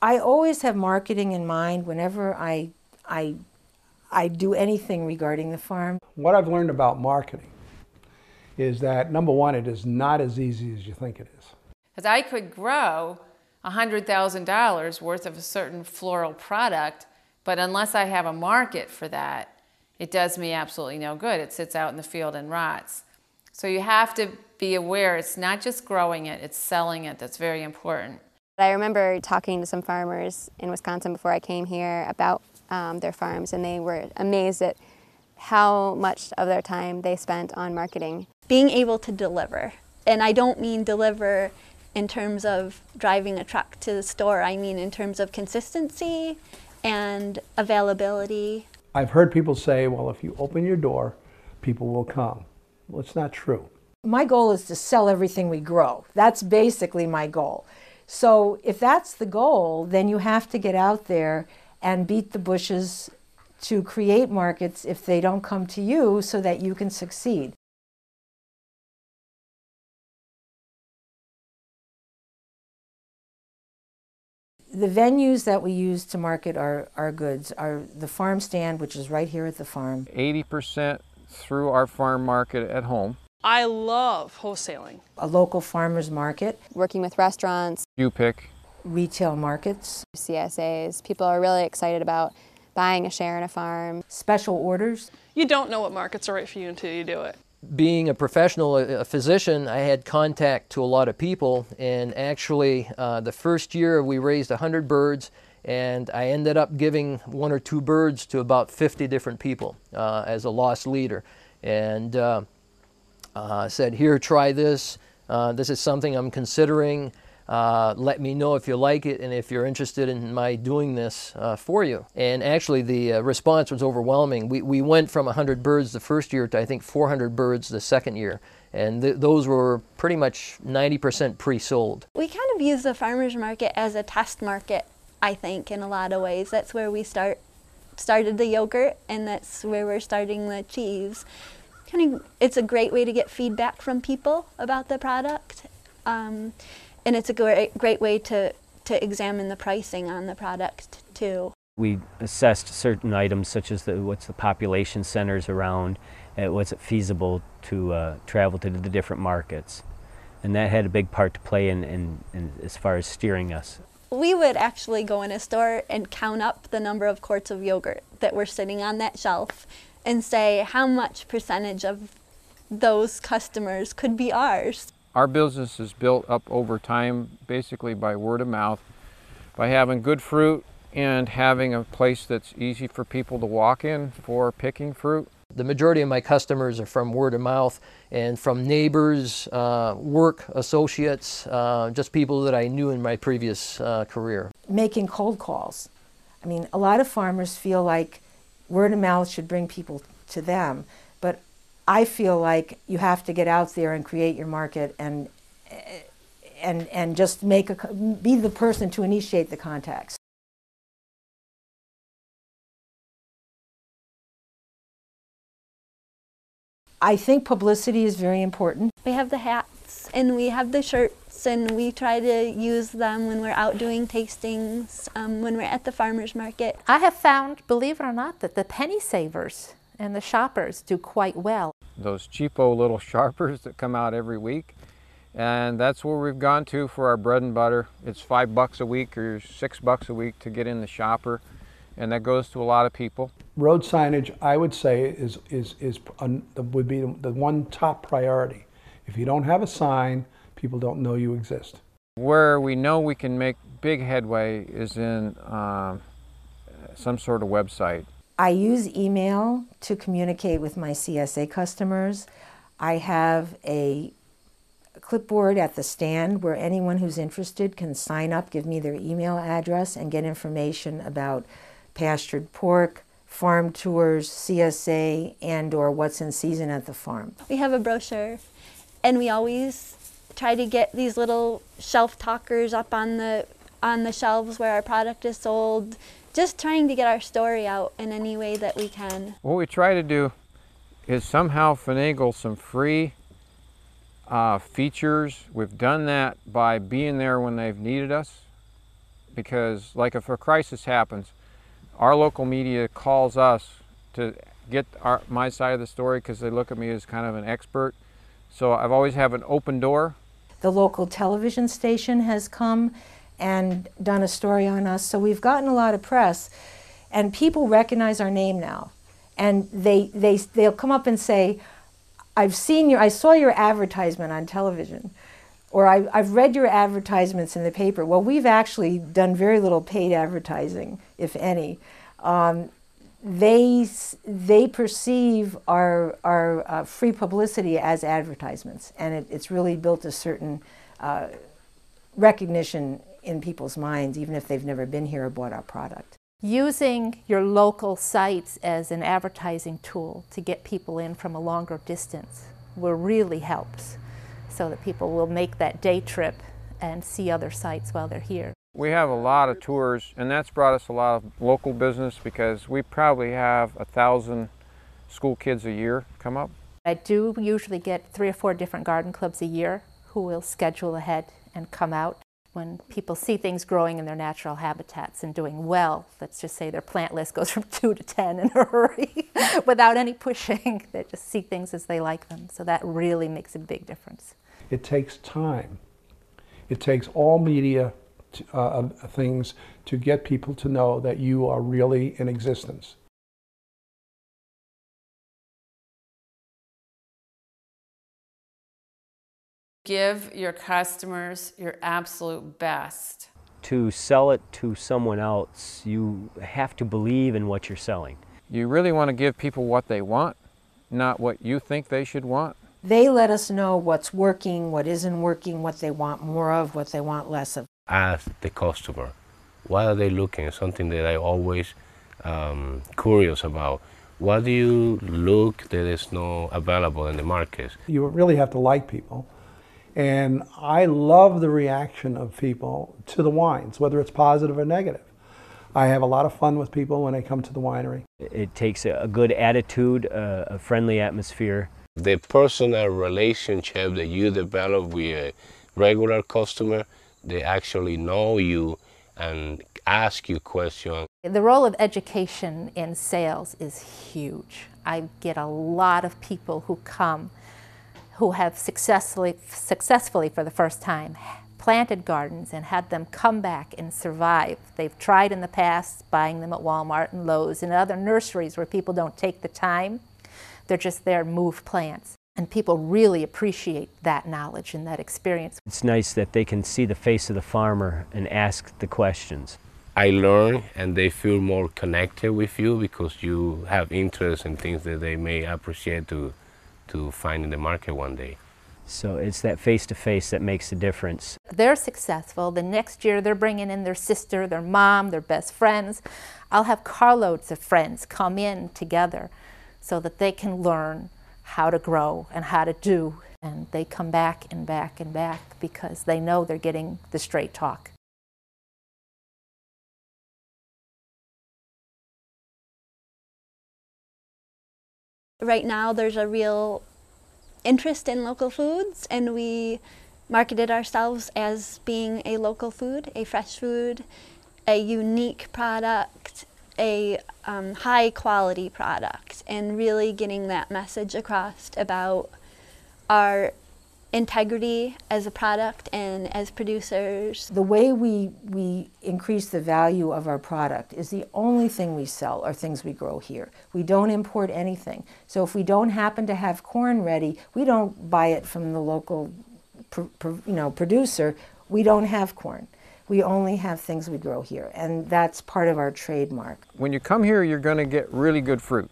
I always have marketing in mind whenever I do anything regarding the farm. What I've learned about marketing is that, number one, it is not as easy as you think it is. Because I could grow $100,000 worth of a certain floral product, but unless I have a market for that, it does me absolutely no good. It sits out in the field and rots. So you have to be aware it's not just growing it, it's selling it. That's very important. I remember talking to some farmers in Wisconsin before I came here about their farms, and they were amazed at how much of their time they spent on marketing. Being able to deliver, and I don't mean deliver in terms of driving a truck to the store, I mean in terms of consistency and availability. I've heard people say, well, if you open your door, people will come. Well, it's not true. My goal is to sell everything we grow. That's basically my goal. So if that's the goal, then you have to get out there and beat the bushes to create markets if they don't come to you so that you can succeed. The venues that we use to market our goods are the farm stand, which is right here at the farm. 80% through our farm market at home. I love wholesaling. A local farmer's market. Working with restaurants. U-Pick. Retail markets. CSAs. People are really excited about buying a share in a farm. Special orders. You don't know what markets are right for you until you do it. Being a professional, a physician, I had contact to a lot of people, and actually the first year we raised 100 birds, and I ended up giving 1 or 2 birds to about 50 different people as a loss leader, and said, here, try this. This is something I'm considering. Let me know if you like it and if you're interested in my doing this for you. And actually the response was overwhelming. We went from 100 birds the first year to I think 400 birds the second year. And those were pretty much 90% pre-sold. We kind of use the farmers market as a test market, I think, in a lot of ways. That's where we started the yogurt, and that's where we're starting the cheese. It's a great way to get feedback from people about the product. And it's a great way to examine the pricing on the product too. We assessed certain items such as what's the population centers around, was it feasible to travel to the different markets. And that had a big part to play in as far as steering us. We would actually go in a store and count up the number of quarts of yogurt that were sitting on that shelf and say how much percentage of those customers could be ours. Our business is built up over time basically by word of mouth, by having good fruit and having a place that's easy for people to walk in for picking fruit. The majority of my customers are from word of mouth and from neighbors, work associates, just people that I knew in my previous career. Making cold calls. I mean, a lot of farmers feel like word of mouth should bring people to them, but I feel like you have to get out there and create your market and just be the person to initiate the contacts. I think publicity is very important. We have the hats and we have the shirts, and we try to use them when we're out doing tastings, when we're at the farmers market. I have found, believe it or not, that the penny savers and the shoppers do quite well. Those cheapo little sharpers that come out every week, and that's where we've gone to for our bread and butter. It's $5 a week or $6 a week to get in the shopper, and that goes to a lot of people. Road signage, I would say, would be the one top priority. If you don't have a sign, people don't know you exist. Where we know we can make big headway is in some sort of website. I use email to communicate with my CSA customers. I have a clipboard at the stand where anyone who's interested can sign up, give me their email address, and get information about pastured pork, farm tours, CSA, and/or what's in season at the farm. We have a brochure, and we always try to get these little shelf talkers up on the shelves where our product is sold, just trying to get our story out in any way that we can. What we try to do is somehow finagle some free features. We've done that by being there when they've needed us, because like if a crisis happens, our local media calls us to get my side of the story because they look at me as kind of an expert. So I've always have an open door. The local television station has come and done a story on us, so we've gotten a lot of press, and people recognize our name now, and they'll come up and say, I saw your advertisement on television, or I've read your advertisements in the paper. Well, we've actually done very little paid advertising, if any. They perceive our free publicity as advertisements, and it's really built a certain recognition in people's minds, even if they've never been here or bought our product. Using your local sites as an advertising tool to get people in from a longer distance really helps, so that people will make that day trip and see other sites while they're here. We have a lot of tours, and that's brought us a lot of local business because we probably have 1,000 school kids a year come up. I do usually get 3 or 4 different garden clubs a year who will schedule ahead and come out. When people see things growing in their natural habitats and doing well, let's just say their plant list goes from 2 to 10 in a hurry without any pushing. They just see things as they like them. So that really makes a big difference. It takes time. It takes all media things to get people to know that you are really in existence. Give your customers your absolute best. To sell it to someone else, you have to believe in what you're selling. You really want to give people what they want, not what you think they should want. They let us know what's working, what isn't working, what they want more of, what they want less of. Ask the customer, what are they looking? Something that I always curious about. What do you look that is not available in the market? You really have to like people. And I love the reaction of people to the wines, whether it's positive or negative. I have a lot of fun with people when they come to the winery. It takes a good attitude, a friendly atmosphere. The personal relationship that you develop with a regular customer, they actually know you and ask you questions. The role of education in sales is huge. I get a lot of people who come who have successfully for the first time planted gardens and had them come back and survive. They've tried in the past buying them at Walmart and Lowe's and other nurseries where people don't take the time. They're just there to move plants. And people really appreciate that knowledge and that experience. It's nice that they can see the face of the farmer and ask the questions. I learn and they feel more connected with you because you have interest in things that they may appreciate to find in the market one day. So it's that face-to-face that makes the difference. They're successful. The next year they're bringing in their sister, their mom, their best friends. I'll have carloads of friends come in together so that they can learn how to grow and how to do. And they come back and back and back because they know they're getting the straight talk. Right now there's a real interest in local foods, and we marketed ourselves as being a local food, a fresh food, a unique product, a high quality product, and really getting that message across about our integrity as a product and as producers. The way we increase the value of our product is the only thing we sell are things we grow here. We don't import anything. So if we don't happen to have corn ready, we don't buy it from the local producer. We don't have corn. We only have things we grow here, and that's part of our trademark. When you come here, you're going to get really good fruit.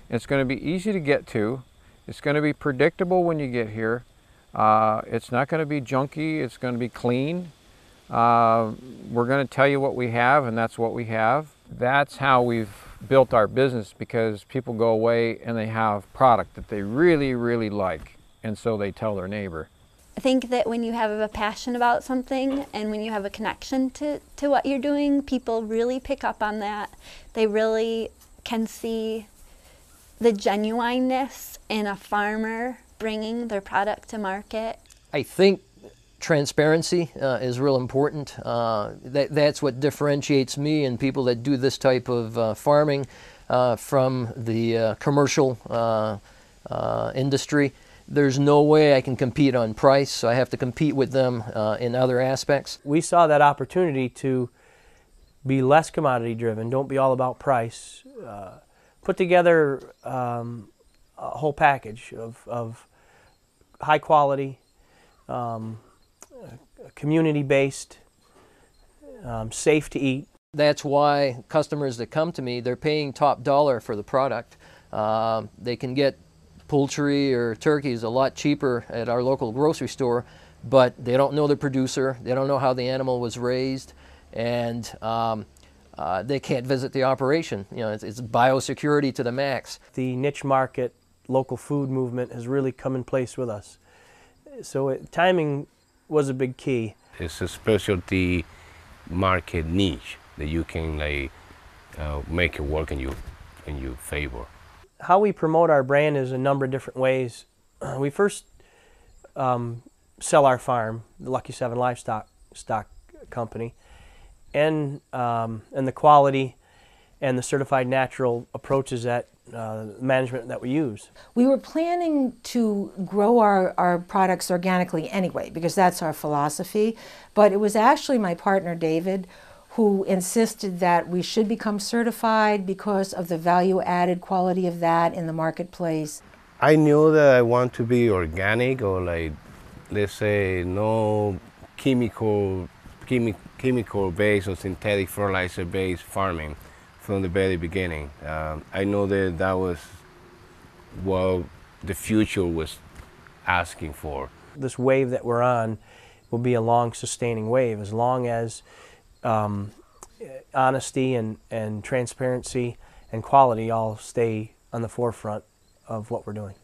It's going to be easy to get to. It's going to be predictable when you get here. It's not going to be junky, it's going to be clean. We're going to tell you what we have, and that's what we have. That's how we've built our business, because people go away and they have product that they really, really like, and so they tell their neighbor. I think that when you have a passion about something and when you have a connection to what you're doing, people really pick up on that. They really can see the genuineness in a farmer bringing their product to market. I think transparency is real important. That's what differentiates me and people that do this type of farming from the commercial industry. There's no way I can compete on price, so I have to compete with them in other aspects. We saw that opportunity to be less commodity driven, don't be all about price, put together a whole package of high quality, community-based, safe to eat. That's why customers that come to me, they're paying top dollar for the product. They can get poultry or turkeys a lot cheaper at our local grocery store, but they don't know the producer, they don't know how the animal was raised, and they can't visit the operation. You know, it's biosecurity to the max. The niche market, local food movement has really come in place with us. So timing was a big key. It's a specialty market niche that you can like make it work in your favor. How we promote our brand is a number of different ways. We first sell our farm, the Lucky 7 Livestock Company, and the quality and the certified natural approaches that management that we use. We were planning to grow our products organically anyway, because that's our philosophy, but it was actually my partner David who insisted that we should become certified because of the value-added quality of that in the marketplace. I knew that I want to be organic, or like, let's say, no chemical-based or synthetic fertilizer-based farming from the very beginning. I know that that was what the future was asking for. This wave that we're on will be a long sustaining wave as long as honesty and transparency and quality all stay on the forefront of what we're doing.